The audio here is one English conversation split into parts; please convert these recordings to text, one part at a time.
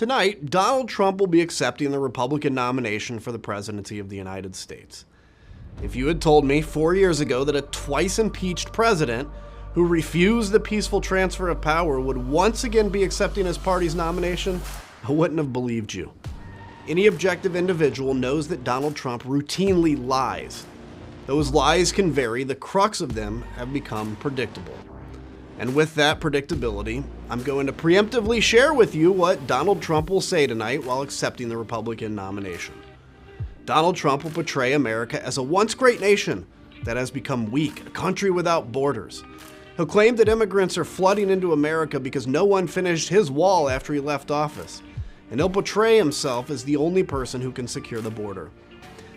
Tonight, Donald Trump will be accepting the Republican nomination for the presidency of the United States. If you had told me 4 years ago that a twice impeached president who refused the peaceful transfer of power would once again be accepting his party's nomination, I wouldn't have believed you. Any objective individual knows that Donald Trump routinely lies. Those lies can vary, the crux of them have become predictable. And with that predictability, I'm going to preemptively share with you what Donald Trump will say tonight while accepting the Republican nomination. Donald Trump will portray America as a once great nation that has become weak, a country without borders. He'll claim that immigrants are flooding into America because no one finished his wall after he left office. And he'll portray himself as the only person who can secure the border.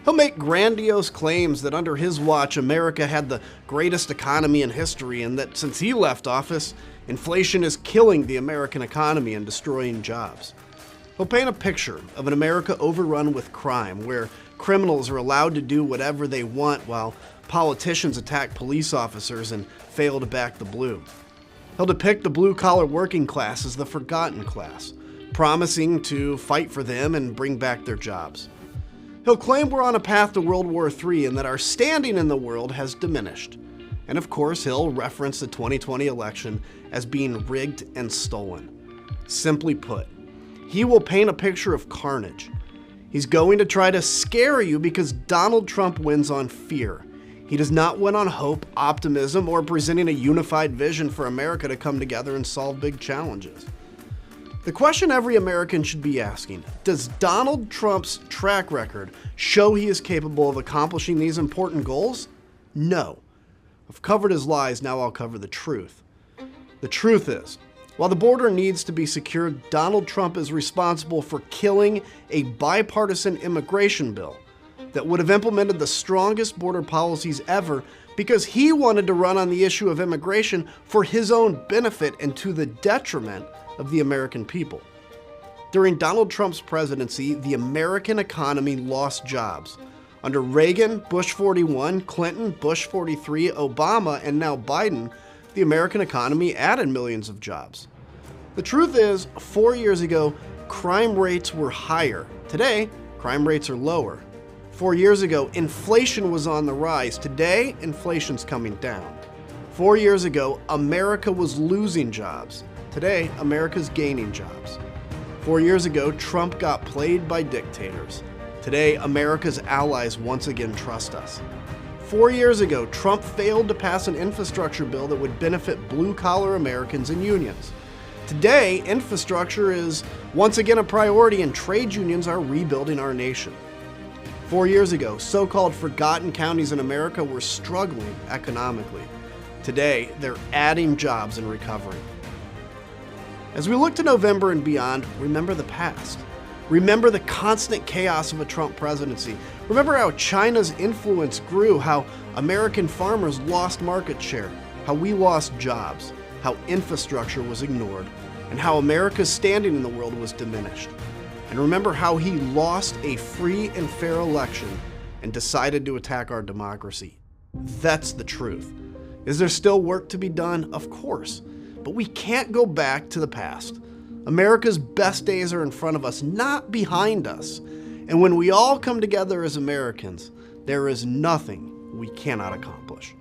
He'll make grandiose claims that under his watch, America had the greatest economy in history, and that since he left office, inflation is killing the American economy and destroying jobs. He'll paint a picture of an America overrun with crime, where criminals are allowed to do whatever they want while politicians attack police officers and fail to back the blue. He'll depict the blue-collar working class as the forgotten class, promising to fight for them and bring back their jobs. He'll claim we're on a path to World War III and that our standing in the world has diminished. And of course, he'll reference the 2020 election as being rigged and stolen. Simply put, he will paint a picture of carnage. He's going to try to scare you because Donald Trump wins on fear. He does not win on hope, optimism, or presenting a unified vision for America to come together and solve big challenges. The question every American should be asking, does Donald Trump's track record show he is capable of accomplishing these important goals? No. I've covered his lies, now I'll cover the truth. The truth is, while the border needs to be secured, Donald Trump is responsible for killing a bipartisan immigration bill that would have implemented the strongest border policies ever because he wanted to run on the issue of immigration for his own benefit and to the detriment of the American people. During Donald Trump's presidency, the American economy lost jobs. Under Reagan, Bush 41, Clinton, Bush 43, Obama, and now Biden, the American economy added millions of jobs. The truth is, 4 years ago, crime rates were higher. Today, crime rates are lower. 4 years ago, inflation was on the rise. Today, inflation's coming down. 4 years ago, America was losing jobs. Today, America's gaining jobs. 4 years ago, Trump got played by dictators. Today, America's allies once again trust us. 4 years ago, Trump failed to pass an infrastructure bill that would benefit blue-collar Americans and unions. Today, infrastructure is once again a priority and trade unions are rebuilding our nation. 4 years ago, so-called forgotten counties in America were struggling economically. Today, they're adding jobs and recovering. As we look to November and beyond, remember the past. Remember the constant chaos of a Trump presidency. Remember how China's influence grew, how American farmers lost market share, how we lost jobs, how infrastructure was ignored, and how America's standing in the world was diminished. And remember how he lost a free and fair election and decided to attack our democracy. That's the truth. Is there still work to be done? Of course. But we can't go back to the past. America's best days are in front of us, not behind us. And when we all come together as Americans, there is nothing we cannot accomplish.